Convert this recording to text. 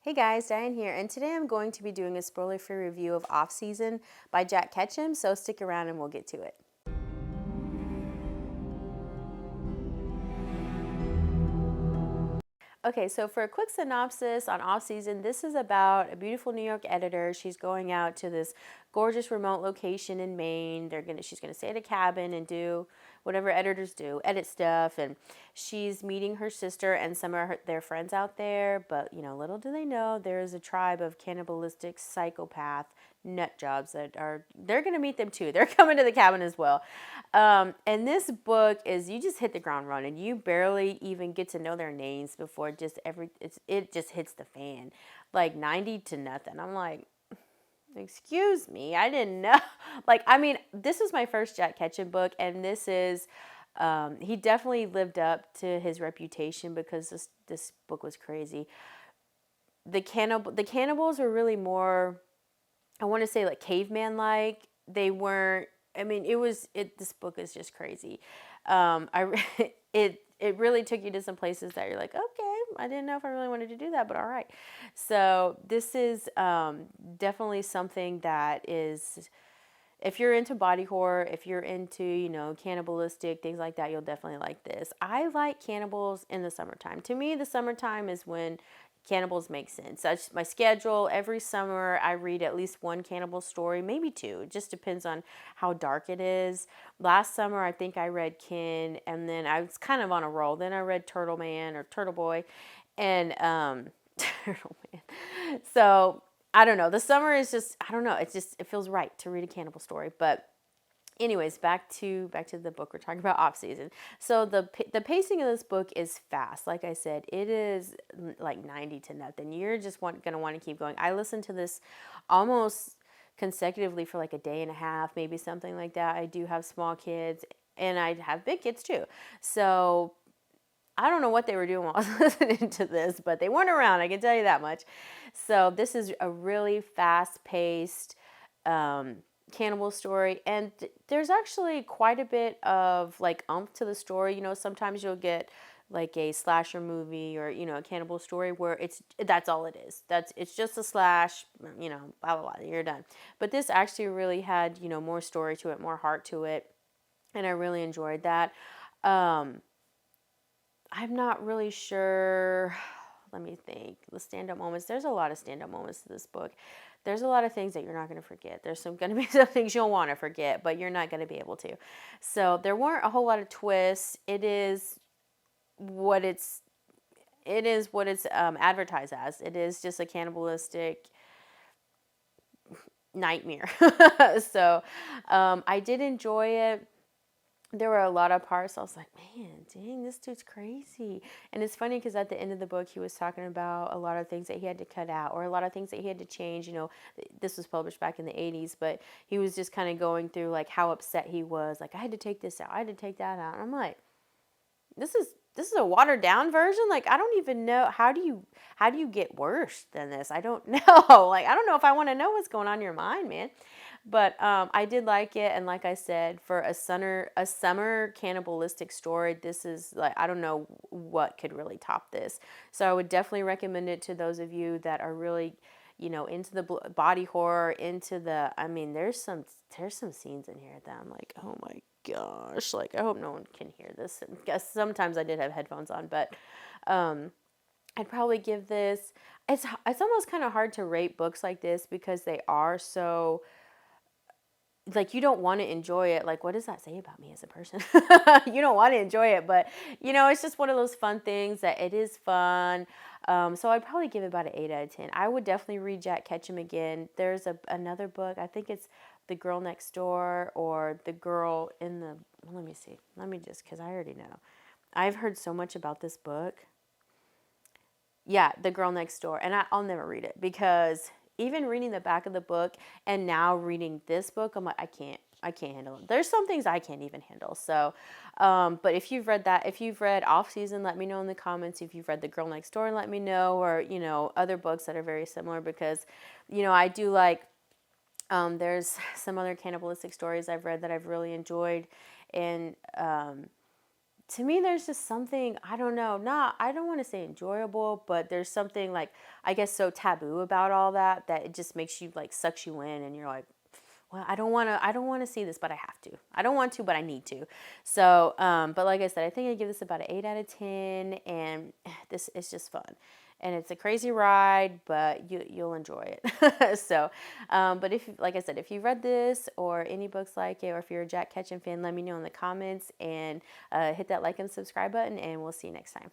Hey guys, Diane here, and today I'm going to be doing a spoiler-free review of Off Season by Jack Ketchum, so stick around and we'll get to it. Okay, so for a quick synopsis on Off Season, this is about a beautiful New York editor. She's going out to this gorgeous remote location in Maine. She's gonna stay at a cabin and do whatever editors do, edit stuff, and she's meeting her sister and some of their friends out there. But little do they know, there is a tribe of cannibalistic psychopath nut jobs they're gonna meet them too. They're coming to the cabin as well. And this book is, you just hit the ground running. You barely even get to know their names before it just hits the fan, like 90 to nothing. I'm like, excuse me, I didn't know. This is my first Jack Ketchum book, and this is, he definitely lived up to his reputation because this book was crazy. The cannibals were really more, I want to say, like caveman-like. They weren't. I mean, This book is just crazy. It really took you to some places that you're like, okay, I didn't know if I really wanted to do that, but all right. So this is definitely something that is, if you're into body horror, if you're into, cannibalistic things like that, you'll definitely like this. I like cannibals in the summertime. To me, the summertime is when cannibals make sense. That's my schedule. Every summer, I read at least one cannibal story, maybe two. It just depends on how dark it is. Last summer, I think I read Kin, and then I was kind of on a roll. Then I read Turtle Man or Turtle Boy, and Turtle Man. So I don't know. The summer is just, I don't know. It feels right to read a cannibal story. But anyways, back to the book. We're talking about Off Season. So the pacing of this book is fast. Like I said, it is like 90 to nothing. You're just gonna want to keep going. I listened to this almost consecutively for like a day and a half, maybe something like that. I do have small kids, and I have big kids too. So I don't know what they were doing while I was listening to this, but they weren't around, I can tell you that much. So this is a really fast-paced cannibal story, and there's actually quite a bit of like umph to the story. Sometimes you'll get like a slasher movie or a cannibal story where that's all it is. It's just a slash, blah blah blah, you're done. But this actually really had more story to it, more heart to it, and I really enjoyed that. I'm not really sure. Let me think. The stand-up moments. There's a lot of stand-up moments to this book. There's a lot of things that you're not going to forget. There's going to be some things you'll want to forget, but you're not going to be able to. So there weren't a whole lot of twists. It is what it's advertised as. It is just a cannibalistic nightmare. So I did enjoy it. There were a lot of parts I was like, man, dang, this dude's crazy. And it's funny because at the end of the book, he was talking about a lot of things that he had to cut out or a lot of things that he had to change. This was published back in the 80s, but he was just kind of going through like how upset he was. Like, I had to take this out. I had to take that out. And I'm like, this is a watered down version. Like, I don't even know, how do you get worse than this? I don't know. Like, I don't know if I want to know what's going on in your mind, man. But I did like it, and like I said, for a summer cannibalistic story, this is like, I don't know what could really top this. So I would definitely recommend it to those of you that are really, into the body horror, into the. I mean, there's some scenes in here that I'm like, oh my gosh, like I hope no one can hear this. And guess sometimes I did have headphones on, but I'd probably give this. It's almost kind of hard to rate books like this because they are so, like, you don't want to enjoy it. Like, what does that say about me as a person? You don't want to enjoy it, but it's just one of those fun things that it is fun. So I'd probably give it about an 8 out of 10. I would definitely read Jack Ketchum again. There's another book. I think it's The Girl Next Door or The Girl in the. Let me see. Let me just, because I already know. I've heard so much about this book. Yeah, The Girl Next Door, and I'll never read it because even reading the back of the book and now reading this book, I'm like, I can't handle it. There's some things I can't even handle. So, but if you've read Off Season, let me know in the comments. If you've read The Girl Next Door, let me know, or other books that are very similar, because I do like. There's some other cannibalistic stories I've read that I've really enjoyed, and to me, there's just something, I don't know, not, I don't want to say enjoyable, but there's something like, I guess, so taboo about all that, that it just makes you like, sucks you in, and you're like, well, I don't want to see this, but I have to. I don't want to, but I need to. So, but like I said, I think I give this about an 8 out of 10, and this is just fun. And it's a crazy ride, but you'll enjoy it. So, but if, like I said, if you read this or any books like it, or if you're a Jack Ketchum fan, let me know in the comments, and hit that like and subscribe button, and we'll see you next time.